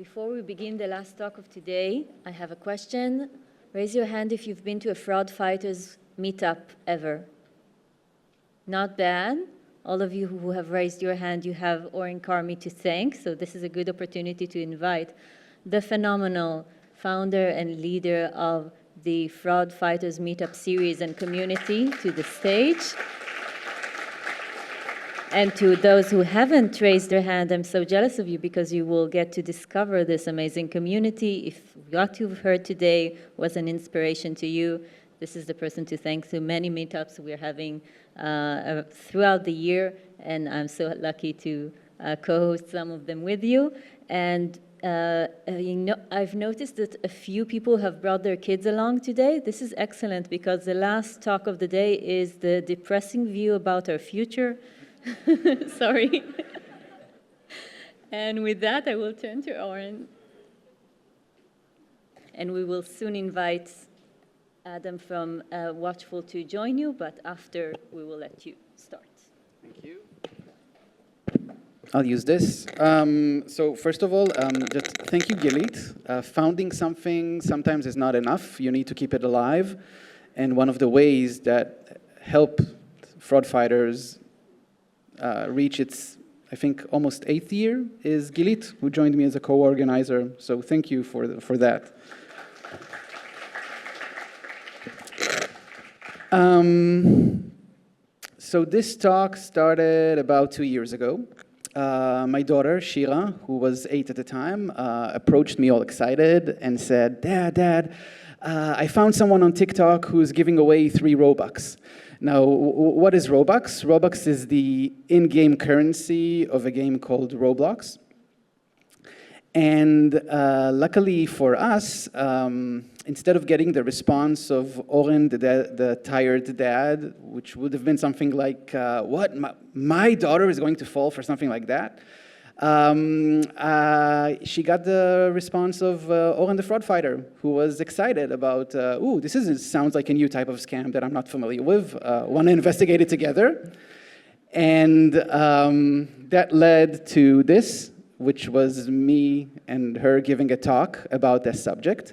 Before we begin the last talk of today, I have a question. Raise your hand if you've been to a fraud fighters meetup ever. Not bad. All of you who have raised your hand, you have Oren Karmi to thank, so this is a good opportunity to invite the phenomenal founder and leader of the Fraud Fighters Meetup series and community to the stage. And to those who haven't raised their hand, I'm so jealous of you because you will get to discover this amazing community. If what you've heard today was an inspiration to you, this is the person to thank. So many meetups we're having throughout the year, and I'm so lucky to co-host some of them with you. And I've noticed that a few people have brought their kids along today. This is excellent because the last talk of the day is the depressing view about our future. Sorry. And with that, I will turn to Oren. And we will soon invite Adam from Watchful to join you, but after we will let you start. Thank you. I'll use this. So first of all, just thank you, Gilit. Founding something sometimes is not enough. You need to keep it alive. And one of the ways that help fraud fighters reach its, I think, almost 8th year is Gilit, who joined me as a co-organizer. So thank you for that. So this talk started about 2 years ago. My daughter, Shira, who was 8 at the time, approached me all excited and said, Dad, I found someone on TikTok who's giving away 3 Robux. Now, what is Robux? Robux is the in-game currency of a game called Roblox. And luckily for us, instead of getting the response of Oren, the tired dad, which would have been something like, what, my daughter is going to fall for something like that? She got the response of Oren the fraud fighter, who was excited about, ooh, sounds like a new type of scam that I'm not familiar with. Want to investigate it together. And that led to this, which was me and her giving a talk about this subject,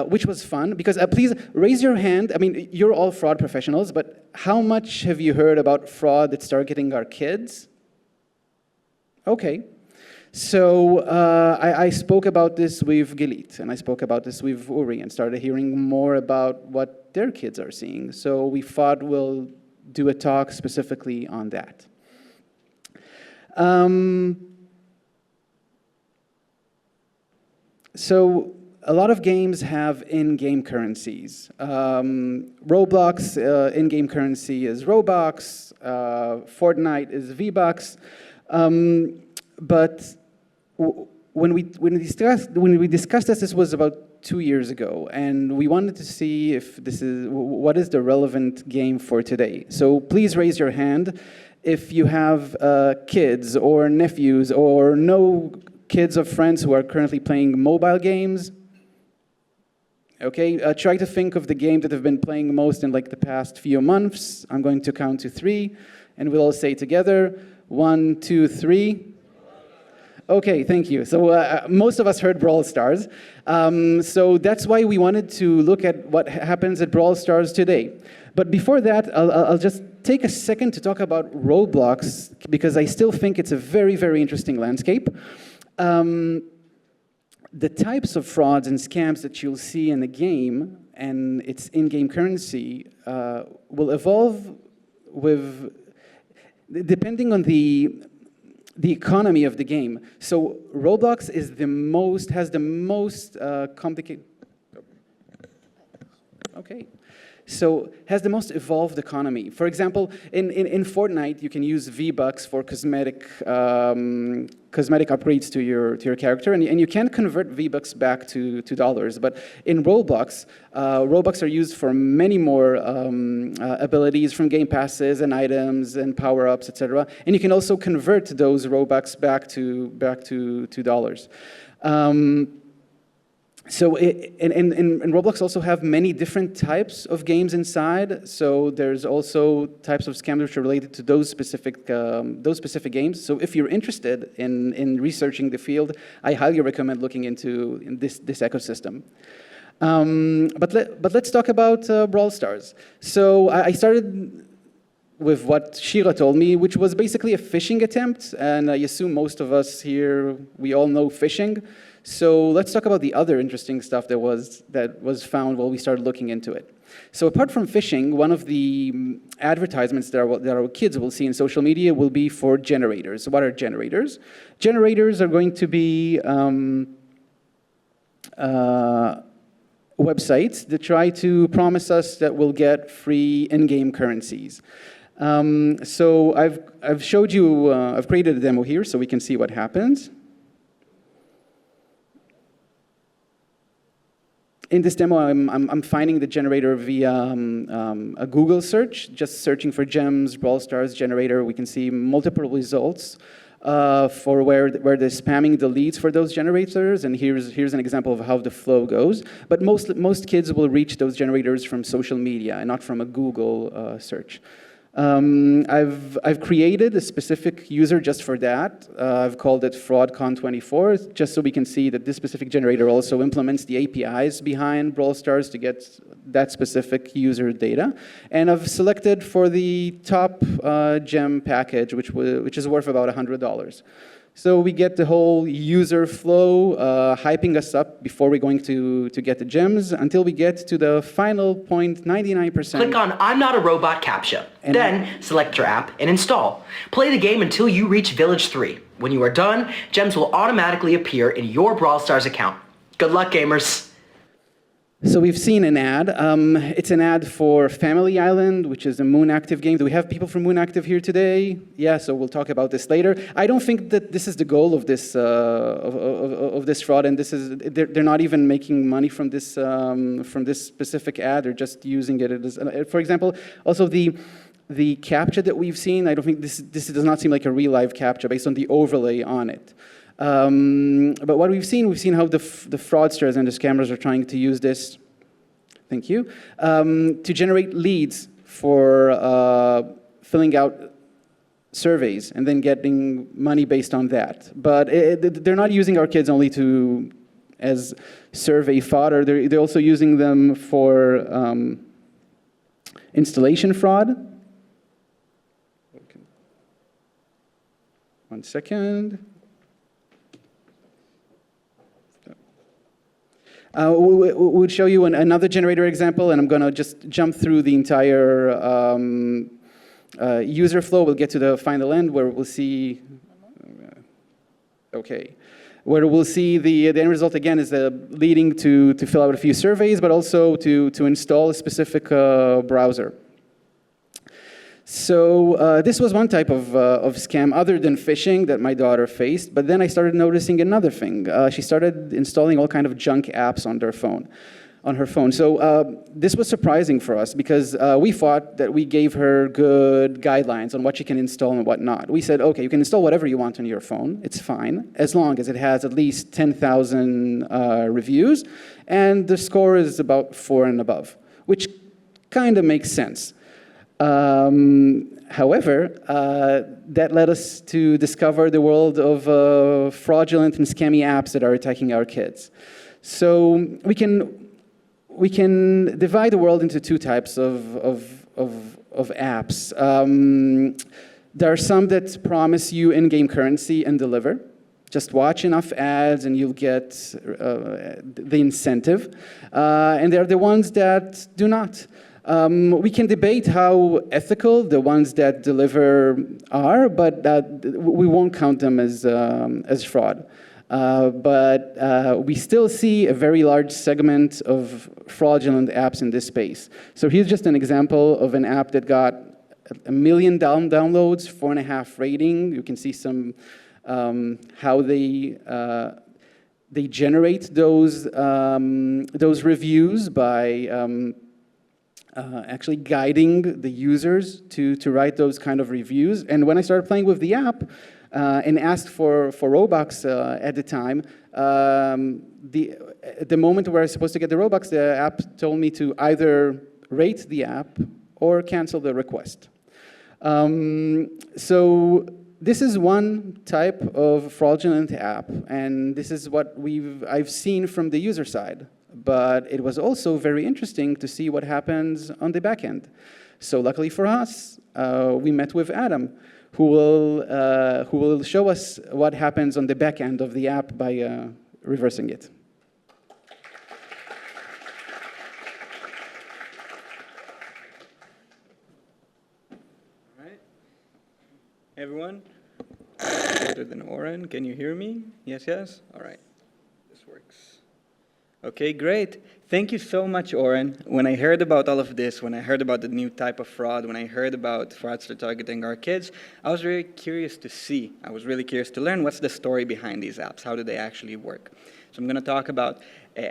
which was fun. Because please raise your hand. I mean, you're all fraud professionals, but how much have you heard about fraud that's targeting our kids? Okay, so I spoke about this with Gilit, and I spoke about this with Uri, and started hearing more about what their kids are seeing. So we thought we'll do a talk specifically on that. So a lot of games have in-game currencies. Roblox in-game currency is Robux, Fortnite is V-Bucks. But when we discussed this was about 2 years ago, and we wanted to see if what is the relevant game for today. So please raise your hand if you have kids or nephews or no kids or friends who are currently playing mobile games. Okay, try to think of the game that have been playing most in like the past few months. I'm going to count to 3, and we'll all say together, 1, 2, 3. Okay, thank you. So most of us heard Brawl Stars. So that's why we wanted to look at what happens at Brawl Stars today. But before that, I'll just take a second to talk about Roblox, because I still think it's a very, very interesting landscape. The types of frauds and scams that you'll see in the game and its in-game currency will evolve with, depending on the economy of the game. So Roblox is has the most complicated, okay. So has the most evolved economy. For example, in Fortnite, you can use V-Bucks for cosmetic upgrades to your character, and you can convert V-Bucks back to dollars. But in Roblox, Robux are used for many more abilities, from game passes and items and power-ups, etc. And you can also convert those Robux back to dollars. So and Roblox also have many different types of games inside. So there's also types of scams which are related to those specific games. So if you're interested in researching the field, I highly recommend looking into this ecosystem. But let's talk about Brawl Stars. So I started with what Shira told me, which was basically a phishing attempt, and I assume most of us here, we all know phishing. So let's talk about the other interesting stuff that was found while we started looking into it. So apart from phishing, one of the advertisements that our kids will see in social media will be for generators. So what are generators? Generators are going to be websites that try to promise us that we'll get free in-game currencies. So I've showed you, I've created a demo here so we can see what happens. In this demo, I'm finding the generator via a Google search, just searching for gems, Brawl Stars generator. We can see multiple results for where they're spamming the leads for those generators, and here's an example of how the flow goes. But most kids will reach those generators from social media and not from a Google search. I've created a specific user just for that. I've called it FraudCon24, just so we can see that this specific generator also implements the APIs behind Brawl Stars to get that specific user data. And I've selected for the top gem package, which is worth about $100. So we get the whole user flow hyping us up before we're going to get the gems until we get to the final point, 99%. Click on I'm Not a Robot CAPTCHA. Then select your app and install. Play the game until you reach Village 3. When you are done, gems will automatically appear in your Brawl Stars account. Good luck, gamers. So we've seen an ad. It's an ad for Family Island, which is a Moon Active game. Do we have people from Moon Active here today? Yeah, so we'll talk about this later. I don't think that this is the goal of this this fraud, and they're not even making money from this specific ad. They're just using it as, for example, also the CAPTCHA that we've seen. I don't think this does not seem like a real live CAPTCHA based on the overlay on it. But what we've seen how the fraudsters and the scammers are trying to use this, thank you, to generate leads for filling out surveys and then getting money based on that. But they're not using our kids only as survey fodder. They're also using them for installation fraud. Okay. 1 second. We'll show you another generator example, and I'm going to just jump through the entire user flow. We'll get to the final end where we'll see, where we'll see the end result again is leading to fill out a few surveys, but also to install a specific browser. So this was one type of scam other than phishing that my daughter faced, but then I started noticing another thing. She started installing all kind of junk apps on her phone. So this was surprising for us because we thought that we gave her good guidelines on what she can install and what not. We said, okay, you can install whatever you want on your phone. It's fine, as long as it has at least 10,000 reviews, and the score is about 4 and above, which kind of makes sense. However, that led us to discover the world of fraudulent and scammy apps that are attacking our kids. So we can divide the world into two types of apps. There are some that promise you in-game currency and deliver. Just watch enough ads and you'll get the incentive. And there are the ones that do not. We can debate how ethical the ones that deliver are, but we won't count them as fraud. But we still see a very large segment of fraudulent apps in this space. So here's just an example of an app that got 1 million downloads, 4.5 rating. You can see some how they generate those reviews by actually guiding the users to write those kind of reviews. And when I started playing with the app and asked for Robux at the time, the moment where I was supposed to get the Robux, the app told me to either rate the app or cancel the request. So this is one type of fraudulent app, and this is what I've seen from the user side. But it was also very interesting to see what happens on the back end. So luckily for us, we met with Adam, who will show us what happens on the back end of the app by reversing it. All right. Hey everyone. Better than Oren. Can you hear me? Yes, yes? All right. This works. Okay, great. Thank you so much, Oren. When I heard about all of this, when I heard about the new type of fraud, when I heard about fraudster targeting our kids, I was very curious to see. I was really curious to learn what's the story behind these apps. How do they actually work? So I'm going to talk about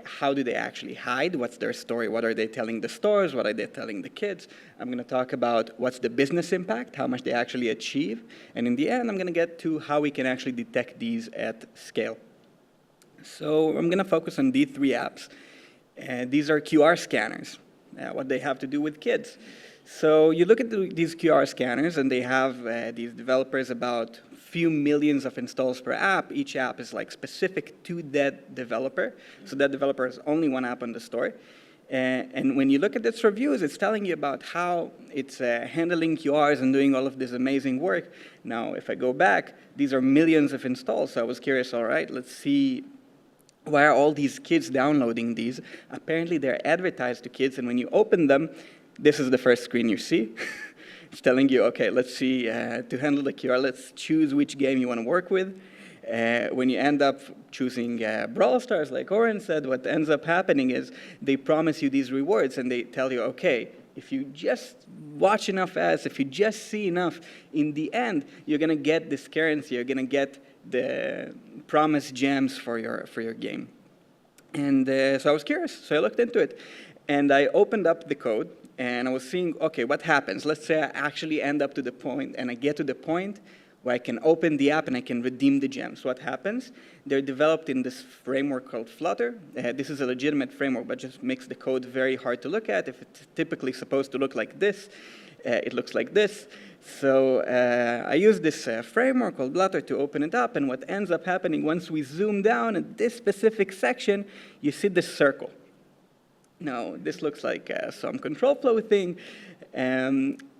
how do they actually hide, what's their story, what are they telling the stores, what are they telling the kids. I'm going to talk about what's the business impact, how much they actually achieve. And in the end, I'm going to get to how we can actually detect these at scale. So I'm going to focus on these three apps. These are QR scanners, what they have to do with kids. So you look at these QR scanners, and they have these developers about few millions of installs per app. Each app is like specific to that developer. So that developer has only one app on the store. And when you look at its reviews, it's telling you about how it's handling QRs and doing all of this amazing work. Now, if I go back, these are millions of installs. So I was curious, all right, let's see, why are all these kids downloading these? Apparently, they're advertised to kids, and when you open them, this is the first screen you see. It's telling you, okay, let's see, to handle the QR, let's choose which game you want to work with. When you end up choosing Brawl Stars, like Oren said, what ends up happening is they promise you these rewards, and they tell you, okay, if you just watch enough ads, if you just see enough, in the end, you're going to get this currency, you're going to get the promised gems for your game. And so I was curious, so I looked into it. And I opened up the code, and I was seeing, okay, what happens? Let's say I actually end up to the point, and I get to the point where I can open the app and I can redeem the gems. What happens? They're developed in this framework called Flutter. This is a legitimate framework, but just makes the code very hard to look at. If it's typically supposed to look like this, it looks like this. So I use this framework called Flutter to open it up, and what ends up happening once we zoom down at this specific section, you see this circle. Now, this looks like some control flow thing.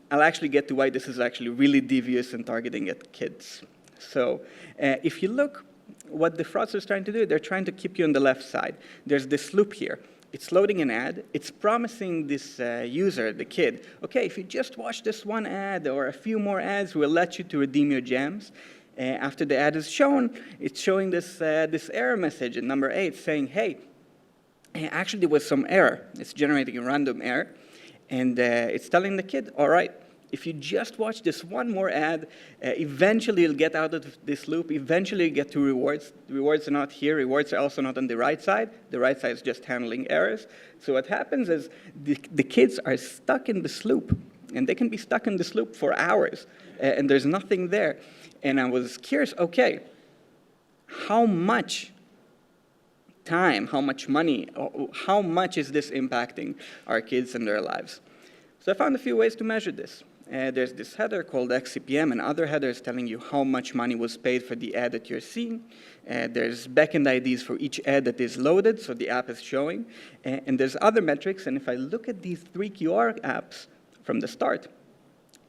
I'll actually get to why this is actually really devious and targeting at kids. So if you look, what the fraudster is trying to do, they're trying to keep you on the left side. There's this loop here. It's loading an ad. It's promising this user, the kid, okay, if you just watch this one ad or a few more ads, we'll let you to redeem your gems. After the ad is shown, it's showing this error message at number 8 saying, hey, actually there was some error. It's generating a random error. And it's telling the kid, all right, if you just watch this one more ad, eventually you'll get out of this loop. Eventually you get to rewards. The rewards are not here. Rewards are also not on the right side. The right side is just handling errors. So what happens is the kids are stuck in this loop. And they can be stuck in this loop for hours. And there's nothing there. And I was curious, okay, how much time, how much money, how much is this impacting our kids and their lives? So I found a few ways to measure this. There's this header called XCPM and other headers telling you how much money was paid for the ad that you're seeing. There's backend IDs for each ad that is loaded, so the app is showing. And there's other metrics, and if I look at these 3 QR apps from the start,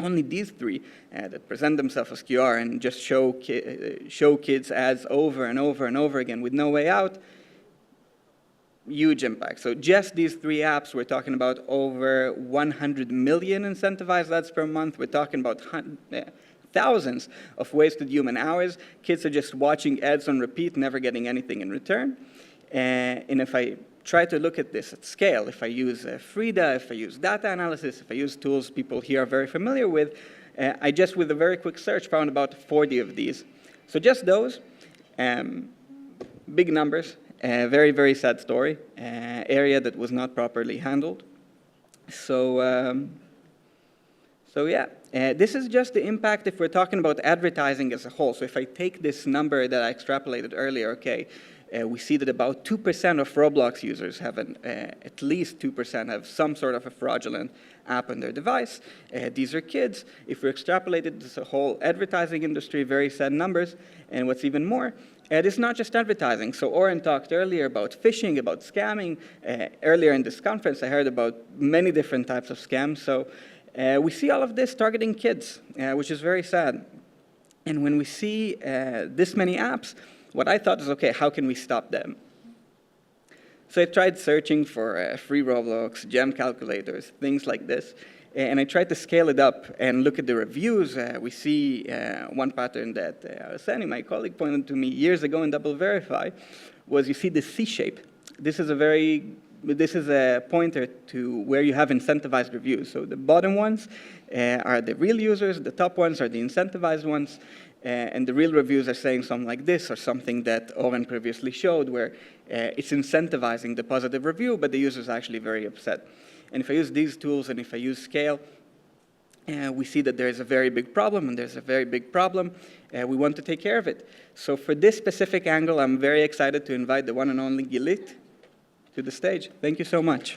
only these 3 that present themselves as QR and just show kids ads over and over and over again with no way out, huge impact. So just these 3 apps, we're talking about over 100 million incentivized ads per month. We're talking about thousands of wasted human hours. Kids are just watching ads on repeat, never getting anything in return. And if I try to look at this at scale, if I use Frida, if I use data analysis, if I use tools people here are very familiar with, I just, with a very quick search, found about 40 of these. So just those, big numbers. Very, very sad story, area that was not properly handled. So yeah, this is just the impact if we're talking about advertising as a whole. So if I take this number that I extrapolated earlier, okay, we see that about 2% of Roblox users have at least 2% have some sort of a fraudulent app on their device. These are kids. If we extrapolated this whole advertising industry, very sad numbers. And what's even more, it is not just advertising. So Oren talked earlier about phishing, about scamming. Earlier in this conference, I heard about many different types of scams. So we see all of this targeting kids, which is very sad. And when we see this many apps, what I thought is, okay, how can we stop them? So I tried searching for free Roblox, gem calculators, things like this. And I tried to scale it up and look at the reviews. We see one pattern that Sani, my colleague, pointed to me years ago in Double Verify, was you see the C shape. This is a pointer to where you have incentivized reviews. So the bottom ones are the real users, the top ones are the incentivized ones, and the real reviews are saying something like this or something that Oren previously showed where it's incentivizing the positive review, but the user is actually very upset. And if I use these tools and if I use scale, we see that there is a very big problem, and there's a very big problem. We want to take care of it. So for this specific angle, I'm very excited to invite the one and only Gilit to the stage. Thank you so much.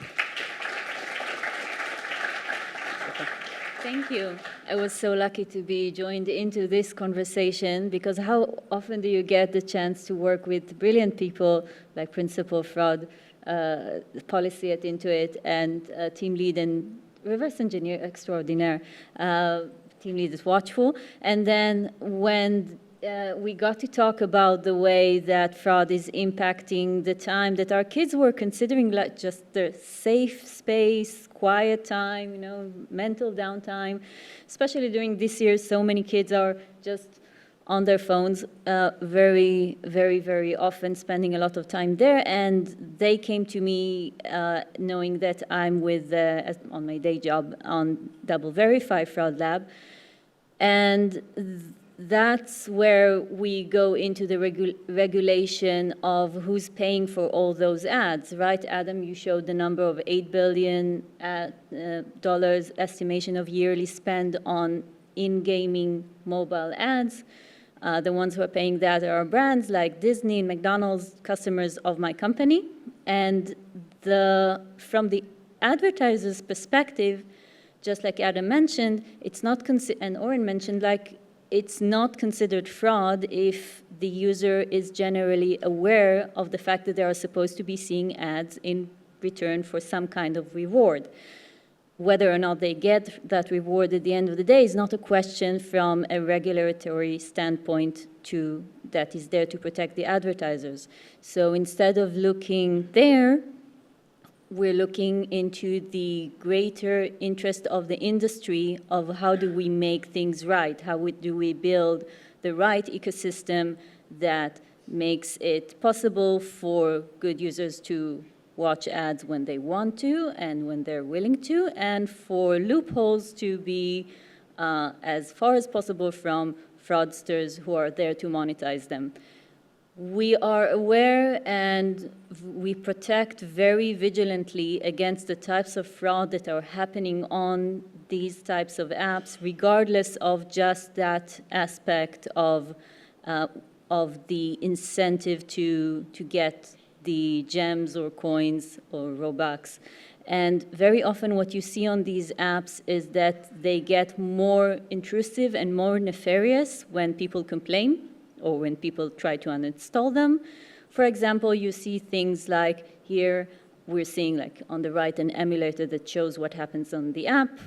Thank you. I was so lucky to be joined into this conversation because how often do you get the chance to work with brilliant people like Principal Fraud, Policy at Intuit, and Team Lead and Reverse Engineer Extraordinaire, Team Lead at Watchful. And then when we got to talk about the way that fraud is impacting the time that our kids were considering like just their safe space, quiet time, mental downtime. Especially during this year, so many kids are just on their phones very, very, very often, spending a lot of time there. And they came to me knowing that I'm with, on my day job, on Double Verify Fraud Lab. And that's where we go into the regulation of who's paying for all those ads, right? Adam, you showed the number of $8 billion estimation of yearly spend on in-gaming mobile ads. The ones who are paying that are brands like Disney and McDonald's, customers of my company. And from the advertiser's perspective, just like Adam mentioned, it's not, and Oren mentioned, like, it's not considered fraud if the user is generally aware of the fact that they are supposed to be seeing ads in return for some kind of reward. Whether or not they get that reward at the end of the day is not a question from a regulatory standpoint that is there to protect the advertisers. So instead of looking there, we're looking into the greater interest of the industry of how do we make things right? How do we build the right ecosystem that makes it possible for good users to watch ads when they want to and when they're willing to, and for loopholes to be as far as possible from fraudsters who are there to monetize them. We are aware and we protect very vigilantly against the types of fraud that are happening on these types of apps, regardless of just that aspect of the incentive to get the gems or coins or Robux. And very often what you see on these apps is that they get more intrusive and more nefarious when people complain or when people try to uninstall them. For example, you see things like here, we're seeing like on the right an emulator that shows what happens on the app,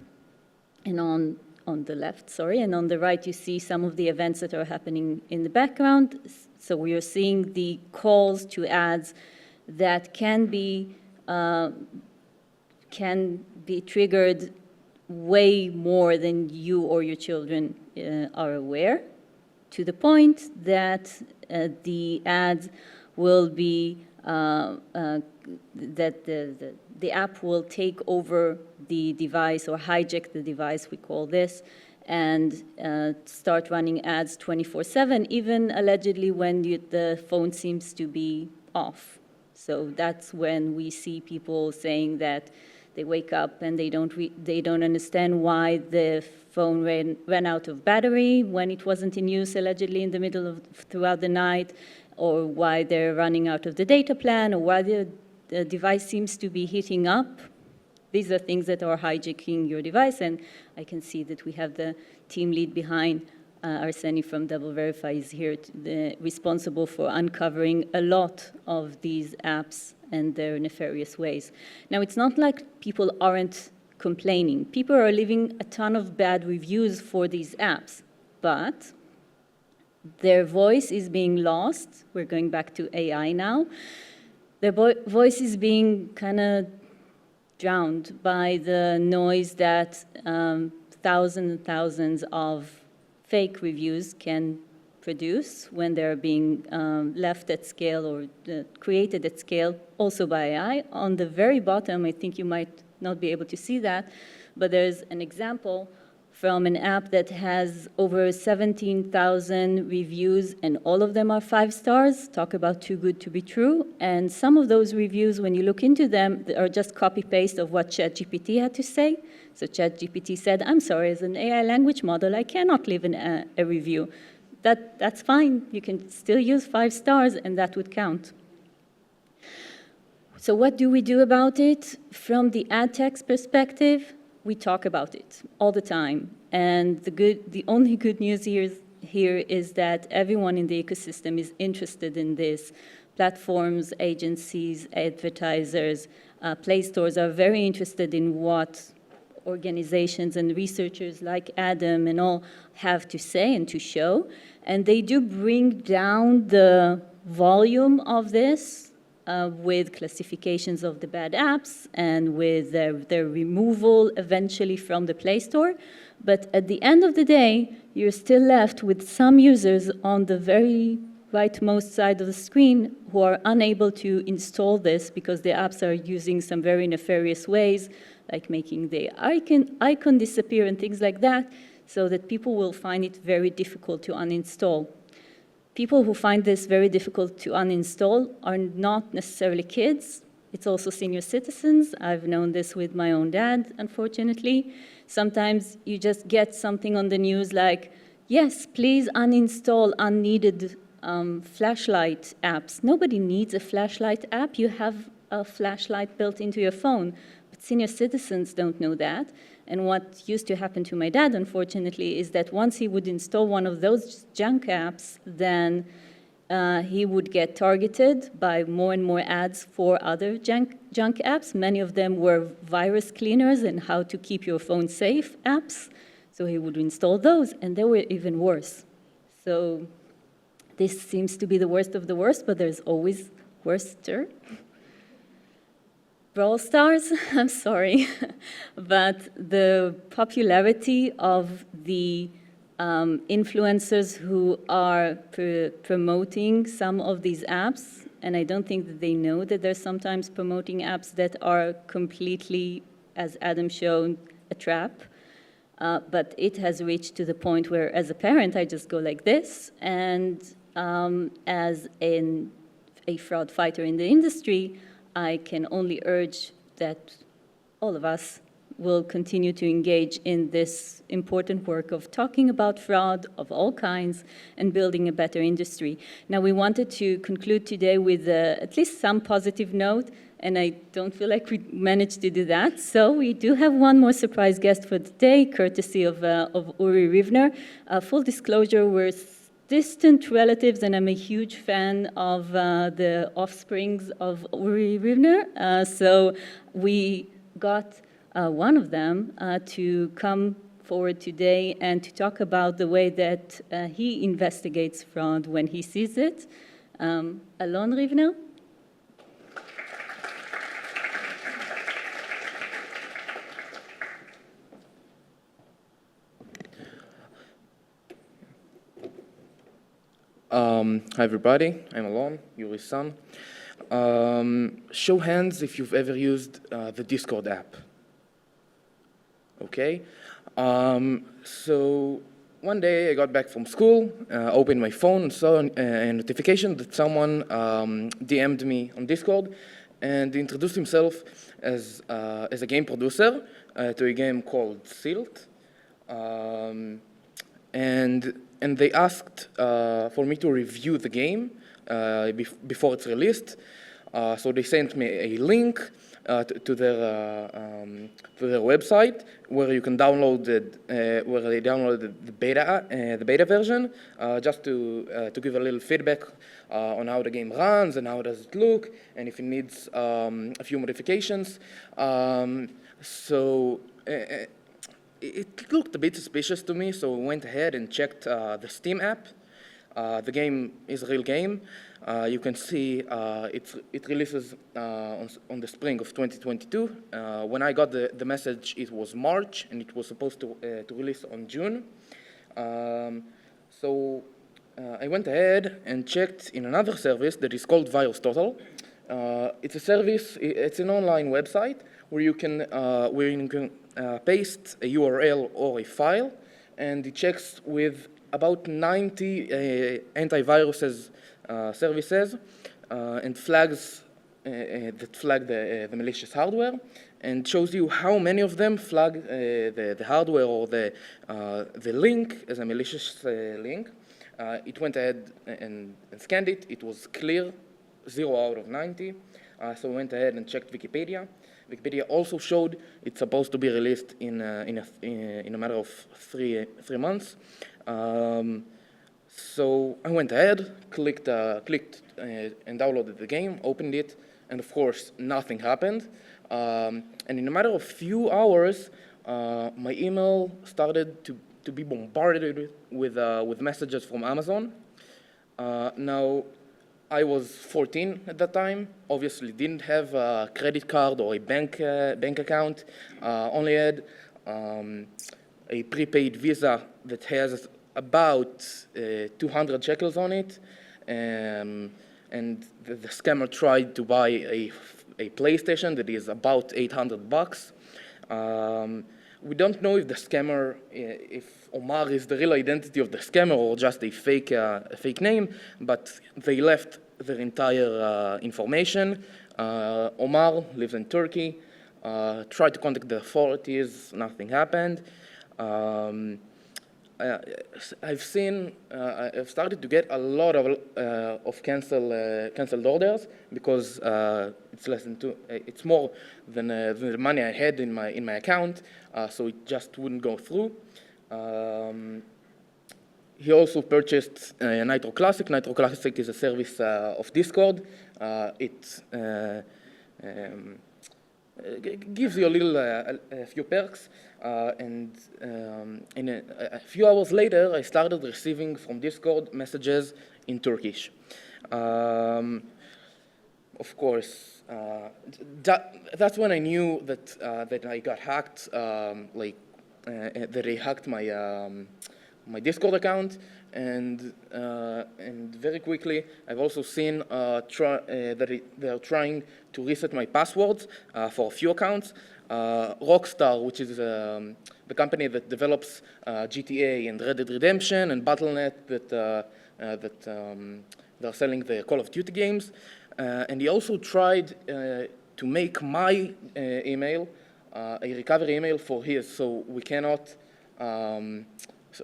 and on the left, sorry, and on the right you see some of the events that are happening in the background. So we are seeing the calls to ads that can be triggered way more than you or your children are aware, to the point that the ads will be, that the app will take over the device or hijack the device, we call this, and start running ads 24/7, even allegedly when the phone seems to be off. So that's when we see people saying that They wake up and they don't understand why the phone ran out of battery when it wasn't in use allegedly in the middle of throughout the night, or why they're running out of the data plan, or why the device seems to be heating up. These are things that are hijacking your device, and I can see that we have the team lead behind. Arseni from DoubleVerify is here, responsible for uncovering a lot of these apps and their nefarious ways. Now, it's not like people aren't complaining. People are leaving a ton of bad reviews for these apps, but their voice is being lost. We're going back to AI now. Their voice is being kind of drowned by the noise that thousands and thousands of fake reviews can produce when they're being left at scale or created at scale, also by AI. On the very bottom, I think you might not be able to see that, but there's an example from an app that has over 17,000 reviews, and all of them are 5 stars. Talk about too good to be true. And some of those reviews, when you look into them, are just copy-paste of what ChatGPT had to say. So ChatGPT said, I'm sorry, as an AI language model, I cannot leave a review. That's fine. You can still use 5 stars, and that would count. So what do we do about it? From the ad tech's perspective, we talk about it all the time. And the only good news here is that everyone in the ecosystem is interested in this. Platforms, agencies, advertisers, Play stores are very interested in what organizations and researchers like Adam and all have to say and to show. And they do bring down the volume of this with classifications of the bad apps and with their removal eventually from the Play Store. But at the end of the day, you're still left with some users on the very rightmost side of the screen who are unable to install this because the apps are using some very nefarious ways, like making the icon disappear and things like that, so that people will find it very difficult to uninstall. People who find this very difficult to uninstall are not necessarily kids. It's also senior citizens. I've known this with my own dad, unfortunately. Sometimes you just get something on the news like, yes, please uninstall unneeded flashlight apps. Nobody needs a flashlight app. You have a flashlight built into your phone. But senior citizens don't know that. And what used to happen to my dad, unfortunately, is that once he would install one of those junk apps, then he would get targeted by more and more ads for other junk apps. Many of them were virus cleaners and how to keep your phone safe apps. So he would install those, and they were even worse. So this seems to be the worst of the worst, but there's always worster. Brawl Stars, I'm sorry, but the popularity of the influencers who are promoting some of these apps, and I don't think that they know that they're sometimes promoting apps that are completely, as Adam showed, a trap. But it has reached to the point where, as a parent, I just go like this, and as a fraud fighter in the industry, I can only urge that all of us will continue to engage in this important work of talking about fraud of all kinds and building a better industry. Now, we wanted to conclude today with at least some positive note, and I don't feel like we managed to do that. So we do have one more surprise guest for today, courtesy of Uri Rivner. Full disclosure, we're distant relatives, and I'm a huge fan of the offsprings of Uri Rivner. So we got one of them to come forward today and to talk about the way that he investigates fraud when he sees it. Alon Rivner. Hi everybody, I'm Alon, Yuri's son. Show hands if you've ever used the Discord app. Okay, so one day I got back from school, opened my phone and saw a notification that someone DM'd me on Discord and introduced himself as a game producer to a game called Silt. And they asked for me to review the game before it's released. So they sent me a link to their website where you can download where they downloaded the beta version, just to give a little feedback on how the game runs and how does it look, and if it needs a few modifications. So it looked a bit suspicious to me, so I went ahead and checked the Steam app. The game is a real game. You can see it releases on the spring of 2022. When I got the message, it was March, and it was supposed to release on June. So I went ahead and checked in another service that is called VirusTotal. It's a service, it's an online website where you can paste a URL or a file, and it checks with about 90 antiviruses services and flags that flag the malicious hardware, and shows you how many of them flag the hardware or the link as a malicious link. It went ahead and scanned it. It was clear, 0 out of 90. So I went ahead and checked Wikipedia. Wikipedia also showed it's supposed to be released in a matter of three months. So I went ahead, clicked and downloaded the game, opened it, and of course nothing happened. And in a matter of few hours, my email started to be bombarded with messages from Amazon. Now, I was 14 at that time. Obviously, didn't have a credit card or a bank account. Only had a prepaid Visa that has about 200 shekels on it, and the scammer tried to buy a PlayStation that is about $800. We don't know if the scammer, if Omar is the real identity of the scammer or just a fake name, but they left their entire information. Omar lives in Turkey, tried to contact the authorities, nothing happened. I've started to get a lot of canceled orders because it's more than the money I had in my account, so it just wouldn't go through. He also purchased Nitro Classic. Nitro Classic is a service of Discord. It gives you a few perks, and in a few hours later, I started receiving from Discord messages in Turkish. Of course, that's when I knew that I got hacked, that they hacked my Discord account, and very quickly I've also seen that they are trying to reset my passwords for a few accounts. Rockstar, which is the company that develops GTA and Red Dead Redemption and Battle.net that they're selling the Call of Duty games, and he also tried to make my email a recovery email for his, so we cannot.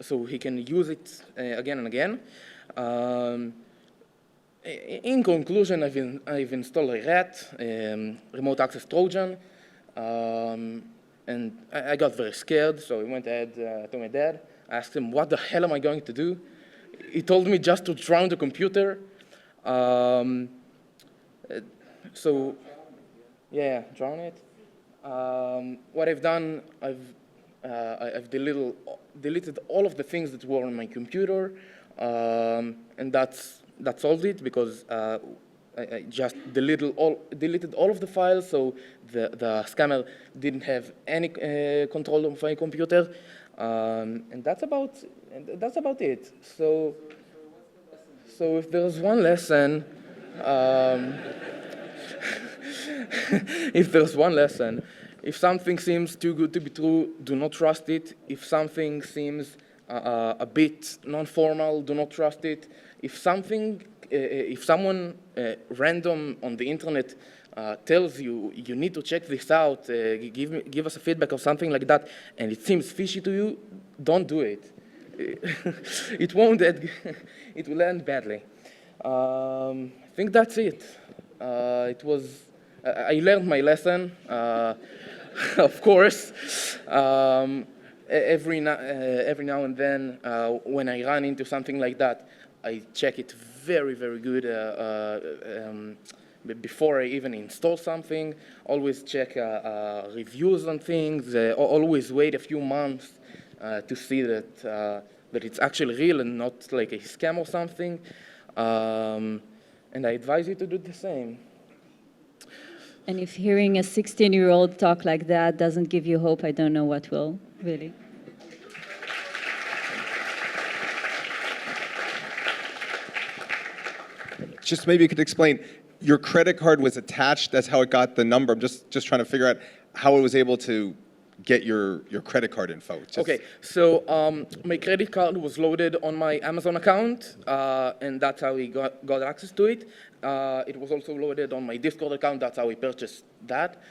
So he can use it again and again. In conclusion, I've installed a RAT, remote access Trojan, and I got very scared, so I went ahead to my dad. I asked him, what the hell am I going to do? He told me just to drown the computer. So, yeah, drown it. What I've done, I've deleted all of the things that were on my computer, and that solved it because I just deleted all of the files, so the scammer didn't have any control of my computer, and that's about it. So if there's one lesson, if something seems too good to be true, do not trust it. If something seems a bit non-formal, do not trust it. If someone random on the internet tells you, you need to check this out, give us a feedback or something like that, and it seems fishy to you, don't do it. It won't end, it will end badly. I think that's it. I learned my lesson, of course. Every now and then, when I run into something like that, I check it very, very good before I even install something. Always check reviews on things. Always wait a few months to see that it's actually real and not like a scam or something. And I advise you to do the same. And if hearing a 16-year-old talk like that doesn't give you hope, I don't know what will, really. Just maybe you could explain, your credit card was attached, that's how it got the number. I'm just trying to figure out how it was able to get your credit card info. Okay, so my credit card was loaded on my Amazon account, and that's how we got access to it. It was also loaded on my Discord account, that's how we purchased that.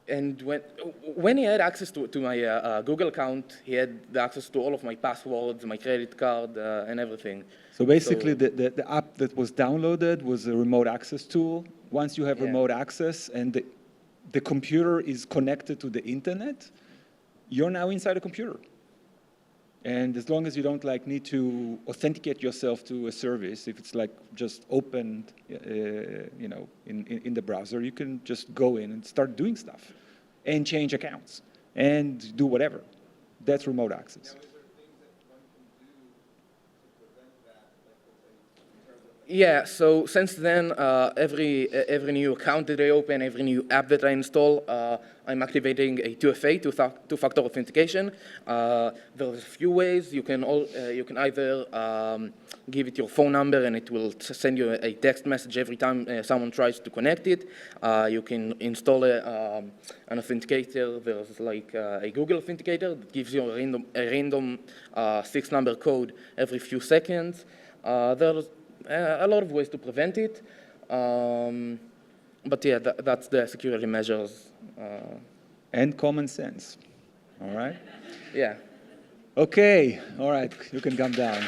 And when he had access to my Google account, he had the access to all of my passwords, my credit card, and everything. So basically, the app that was downloaded was a remote access tool. Once you have remote access and the computer is connected to the internet, you're now inside a computer. And as long as you don't need to authenticate yourself to a service, if it's just opened, in the browser, you can just go in and start doing stuff and change accounts and do whatever. That's remote access. Yeah, so since then, every new account that I open, every new app that I install, I'm activating a 2FA, two-factor authentication. There's a few ways. You can either give it your phone number and it will send you a text message every time someone tries to connect it. You can install an authenticator. There's a Google authenticator that gives you a random 6-number code every few seconds. There's a lot of ways to prevent it, but yeah, that's the security measures. And common sense, all right? Yeah. Okay, all right, you can come down.